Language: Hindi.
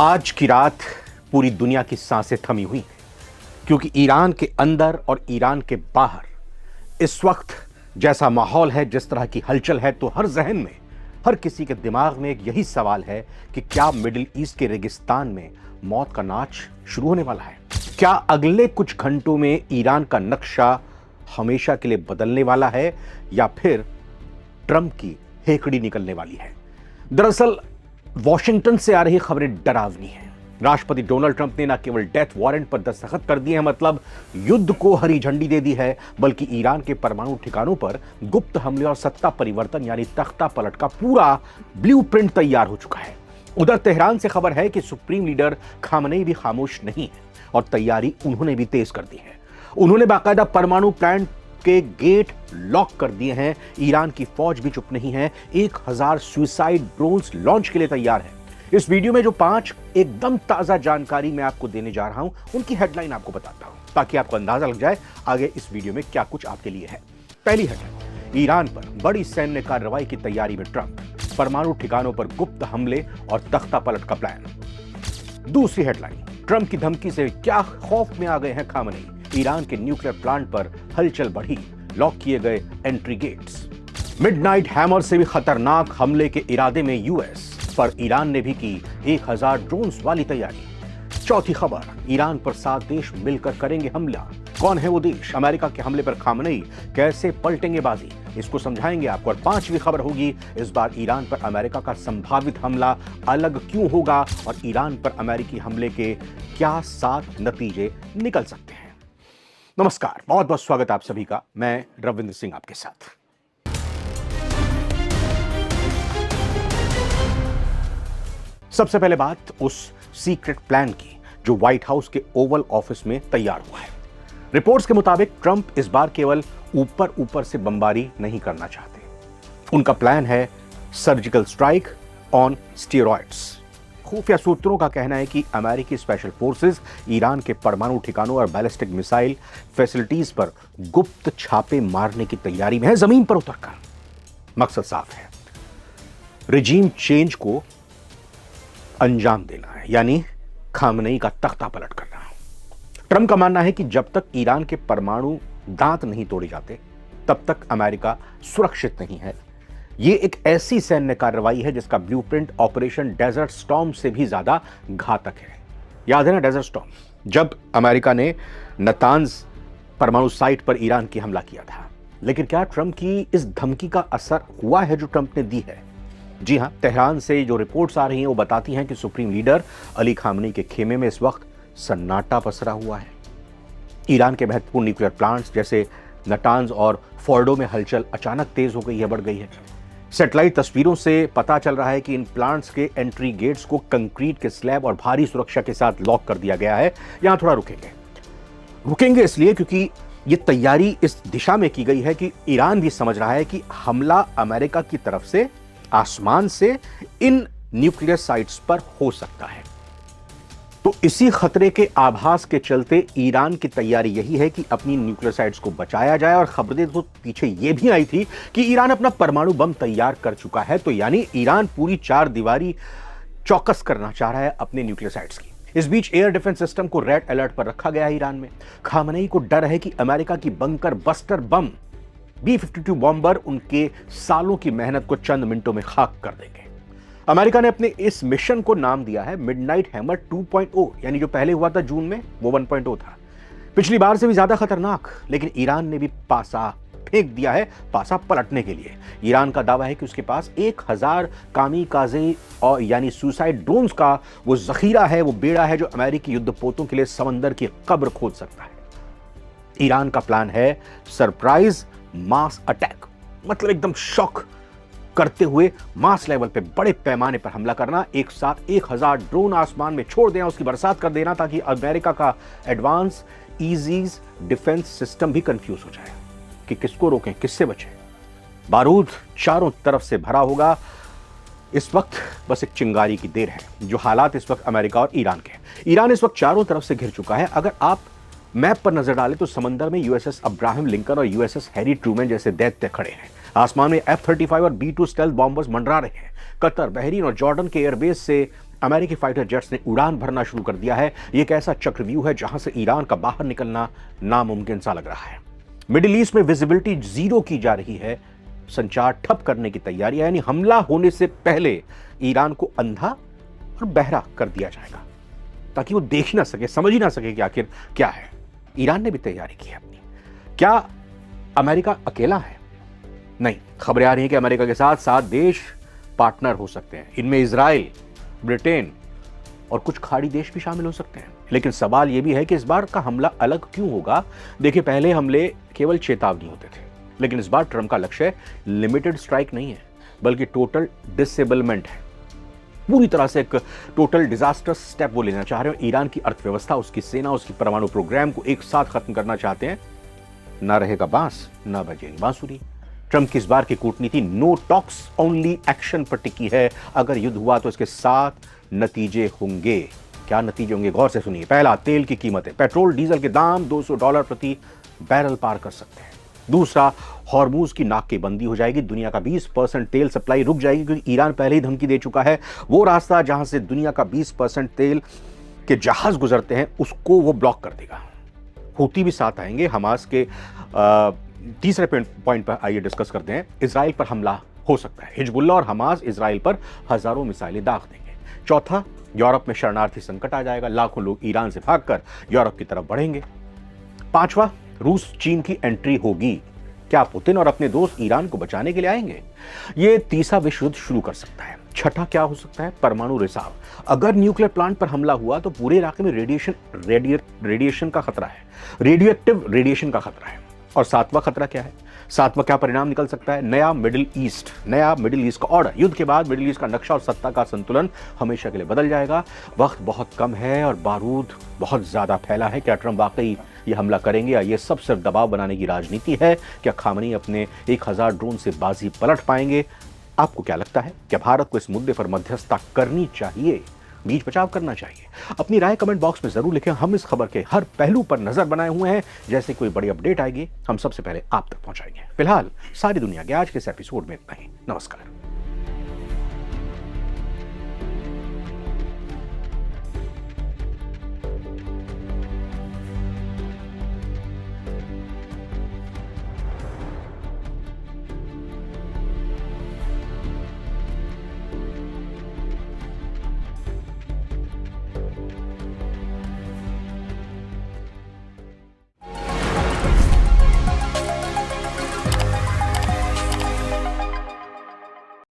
आज की रात पूरी दुनिया की सांसें थमी हुई हैं, क्योंकि ईरान के अंदर और ईरान के बाहर इस वक्त जैसा माहौल है, जिस तरह की हलचल है, तो हर जहन में, हर किसी के दिमाग में एक यही सवाल है कि क्या मिडिल ईस्ट के रेगिस्तान में मौत का नाच शुरू होने वाला है? क्या अगले कुछ घंटों में ईरान का नक्शा हमेशा के लिए बदलने वाला है, या फिर ट्रंप की हेकड़ी निकलने वाली है? दरअसल वॉशिंगटन से आ रही खबरें डरावनी हैं। राष्ट्रपति डोनाल्ड ट्रंप ने न केवल डेथ वारंट पर दस्तखत कर दिए हैं, मतलब युद्ध को हरी झंडी दे दी है, बल्कि ईरान के परमाणु ठिकानों पर गुप्त हमले और सत्ता परिवर्तन यानी तख्ता पलट का पूरा ब्लूप्रिंट तैयार हो चुका है। उधर तेहरान से खबर है कि सुप्रीम लीडर खामनेई भी खामोश नहीं है और तैयारी उन्होंने भी तेज कर दी है। उन्होंने बाकायदा परमाणु प्लांट के गेट लॉक कर दिए हैं। ईरान की फौज भी चुप नहीं है, 1000 सुसाइड ड्रोन्स लॉन्च के लिए तैयार है। इस वीडियो में जो 5 एकदम ताजा जानकारी मैं आपको देने जा रहा हूं, उनकी हेडलाइन आपको बताता हूं, ताकि आपको अंदाजा लग जाए आगे इस वीडियो में क्या कुछ आपके लिए है। पहली हेडलाइन, ईरान पर बड़ी सैन्य कार्रवाई की तैयारी में ट्रंप, परमाणु ठिकानों पर गुप्त हमले और तख्ता पलट का प्लान। दूसरी हेडलाइन, ट्रंप की धमकी से क्या खौफ में आ गए हैं खामनेई, ईरान के न्यूक्लियर प्लांट पर हलचल बढ़ी, लॉक किए गए एंट्री गेट्स। मिडनाइट हैमर से भी खतरनाक हमले के इरादे में यूएस, पर ईरान ने भी की 1000 ड्रोन्स वाली तैयारी। चौथी खबर, ईरान पर 7 देश मिलकर करेंगे हमला। कौन है वो देश? अमेरिका के हमले पर खामनेई कैसे पलटेंगे बाजी, इसको समझाएंगे आपको। और पांचवी खबर होगी, इस बार ईरान पर अमेरिका का संभावित हमला अलग क्यों होगा और ईरान पर अमेरिकी हमले के क्या 7 नतीजे निकल सकते हैं। नमस्कार, बहुत बहुत स्वागत आप सभी का। मैं रविंद्र सिंह आपके साथ। सबसे पहले बात उस सीक्रेट प्लान की जो व्हाइट हाउस के ओवल ऑफिस में तैयार हुआ है। रिपोर्ट्स के मुताबिक ट्रंप इस बार केवल ऊपर ऊपर से बमबारी नहीं करना चाहते। उनका प्लान है सर्जिकल स्ट्राइक ऑन स्टेरॉइड्स। खुफिया सूत्रों का कहना है कि अमेरिकी स्पेशल फोर्सेस ईरान के परमाणु ठिकानों और बैलिस्टिक मिसाइल फैसिलिटीज पर गुप्त छापे मारने की तैयारी में है, जमीन पर उतरकर। मकसद साफ है, रिजीम चेंज को अंजाम देना है, यानी खामनेई का तख्ता पलट करना। ट्रंप का मानना है कि जब तक ईरान के परमाणु दांत नहीं तोड़े जाते, तब तक अमेरिका सुरक्षित नहीं है। यह एक ऐसी सैन्य कार्रवाई है जिसका ब्लूप्रिंट ऑपरेशन डेजर्ट स्टॉर्म से भी ज्यादा घातक है। याद है ना डेजर्ट स्टॉर्म, जब अमेरिका ने नतांज परमाणु साइट पर ईरान की हमला किया था। लेकिन क्या ट्रंप की इस धमकी का असर हुआ है जो ट्रंप ने दी है? जी हां, तेहरान से जो रिपोर्ट्स आ रही हैं वो बताती हैं कि सुप्रीम लीडर अली खामनेई के खेमे में इस वक्त सन्नाटा पसरा हुआ है। ईरान के महत्वपूर्ण न्यूक्लियर प्लांट्स जैसे नटांज और फोर्डो में हलचल अचानक तेज हो गई है, बढ़ गई है। सैटेलाइट तस्वीरों से पता चल रहा है कि इन प्लांट्स के एंट्री गेट्स को कंक्रीट के स्लैब और भारी सुरक्षा के साथ लॉक कर दिया गया है। यहां थोड़ा रुकेंगे इसलिए क्योंकि यह तैयारी इस दिशा में की गई है कि ईरान भी समझ रहा है कि हमला अमेरिका की तरफ से आसमान से इन न्यूक्लियर साइट्स पर हो सकता है। तो इसी खतरे के आभास के चलते ईरान की तैयारी यही है कि अपनी न्यूक्लियर साइट्स को बचाया जाए। और खबरें तो पीछे यह भी आई थी कि ईरान अपना परमाणु बम तैयार कर चुका है, तो यानी ईरान पूरी 4 दीवारी चौकस करना चाह रहा है अपने न्यूक्लियर साइट्स की। इस बीच एयर डिफेंस सिस्टम को रेड अलर्ट पर रखा गया है ईरान में। खामनेई को डर है कि अमेरिका की bunker buster bomb B-52 bomber उनके सालों की मेहनत को चंद मिनटों में खाक कर देंगे। अमेरिका ने अपने इस मिशन को नाम दिया है मिडनाइट हैमर 2.0, यानी जो पहले हुआ था जून में वो 1.0 था, पिछली बार से भी ज्यादा खतरनाक। लेकिन ईरान ने भी पासा फेंक दिया है, पासा पलटने के लिए। ईरान का दावा है कि उसके पास 1000 कामिकाज़े और यानी सुसाइड ड्रोन्स का वो जखीरा है, वो बेड़ा है जो अमेरिकी युद्धपोतों के लिए समंदर की कब्र खोद सकता है। ईरान का प्लान है सरप्राइज मास अटैक, मतलब एकदम शॉक करते हुए मास लेवल पे बड़े पैमाने पर हमला करना, एक साथ 1000 ड्रोन आसमान में छोड़ देना, उसकी बरसात कर देना, ताकि अमेरिका का एडवांस ईजीज डिफेंस सिस्टम भी कंफ्यूज हो जाए कि किसको रोकें, किससे बचें। बारूद चारों तरफ से भरा होगा। इस वक्त बस एक चिंगारी की देर है। जो हालात इस वक्त अमेरिका और ईरान के, ईरान इस वक्त चारों तरफ से घिर चुका है। अगर आप मैप पर नजर डालें तो समंदर में यूएसएस अब्राहम लिंकन और यूएसएस हैरी ट्रूमैन जैसे दैत्य खड़े हैं। आसमान में F-35 और B-2 स्टेल्थ बॉम्बर्स मंडरा रहे हैं। कतर, बहरीन और जॉर्डन के एयरबेस से अमेरिकी फाइटर जेट्स ने उड़ान भरना शुरू कर दिया है। ये एक ऐसा चक्रव्यूह है जहां से ईरान का बाहर निकलना नामुमकिन सा लग रहा है। मिडिल ईस्ट में विजिबिलिटी जीरो की जा रही है। संचार ठप करने की तैयारी है, यानी हमला होने से पहले ईरान को अंधा और बहरा कर दिया जाएगा ताकि वो देख ही ना सके, समझ ही ना सके कि आखिर क्या है। ईरान ने भी तैयारी की है अपनी। क्या अमेरिका अकेला है? नहीं, खबरें आ रही हैं कि अमेरिका के साथ 7 देश पार्टनर हो सकते हैं। इनमें इजराइल, ब्रिटेन और कुछ खाड़ी देश भी शामिल हो सकते हैं। लेकिन सवाल यह भी है कि इस बार का हमला अलग क्यों होगा। देखिए, पहले हमले केवल चेतावनी होते थे, लेकिन इस बार ट्रंप का लक्ष्य लिमिटेड स्ट्राइक नहीं है, बल्कि टोटल डिसेबलमेंट है। पूरी तरह से एक टोटल डिजास्टर स्टेप वो लेना चाह रहे हो। ईरान की अर्थव्यवस्था, उसकी सेना, उसकी परमाणु प्रोग्राम को एक साथ खत्म करना चाहते हैं। ना रहेगा बांस, ना बजेगी बांसुरी। ट्रंप की इस बार की कूटनीति नो टॉक्स ओनली एक्शन पर टिकी है। अगर युद्ध हुआ तो इसके 7 नतीजे होंगे। क्या नतीजे होंगे, गौर से सुनिए। पहला, तेल की कीमतें, पेट्रोल डीजल के दाम $200 प्रति बैरल पार कर सकते हैं। दूसरा, हॉर्मूज की नाकेबंदी हो जाएगी। दुनिया का 20% तेल सप्लाई रुक जाएगी, क्योंकि ईरान पहले ही धमकी दे चुका है। वो रास्ता जहां से दुनिया का 20% तेल के जहाज गुजरते हैं, उसको वो ब्लॉक कर देगा। हूती भी साथ आएंगे। हमास के तीसरे पॉइंट पर आइए डिस्कस करते हैं। इजराइल पर हमला हो सकता है। हिजबुल्लाह और हमास इजराइल पर हजारों मिसाइलें दाग देंगे। चौथा, यूरोप में शरणार्थी संकट आ जाएगा। लाखों लोग ईरान से भागकर यूरोप की तरफ बढ़ेंगे। पांचवा, रूस चीन की एंट्री होगी। क्या पुतिन और अपने दोस्त ईरान को बचाने के लिए आएंगे? ये तीसरा विश्व युद्ध शुरू कर सकता है। छठा क्या हो सकता है? परमाणु रिसाव। अगर न्यूक्लियर प्लांट पर हमला हुआ तो पूरे इलाके में रेडिएशन का खतरा है, रेडियोएक्टिव रेडिएशन का खतरा है। और सातवां खतरा क्या है? सातवां क्या परिणाम निकल सकता है? नया मिडिल ईस्ट का ऑर्डर। युद्ध के बाद मिडिल ईस्ट का नक्शा और सत्ता का संतुलन हमेशा के लिए बदल जाएगा। वक्त बहुत कम है और बारूद बहुत ज्यादा फैला है। क्या ट्रंप वाकई ये हमला करेंगे, या ये सब सिर्फ दबाव बनाने की राजनीति है? क्या खामनी अपने 1000 ड्रोन से बाजी पलट पाएंगे? आपको क्या लगता है? क्या भारत को इस मुद्दे पर मध्यस्थता करनी चाहिए, बीच बचाव करना चाहिए? अपनी राय कमेंट बॉक्स में जरूर लिखें। हम इस खबर के हर पहलू पर नजर बनाए हुए हैं। जैसे कोई बड़ी अपडेट आएगी, हम सबसे पहले आप तक पहुंचाएंगे। फिलहाल सारी दुनिया के आज के इस एपिसोड में इतना ही। नमस्कार।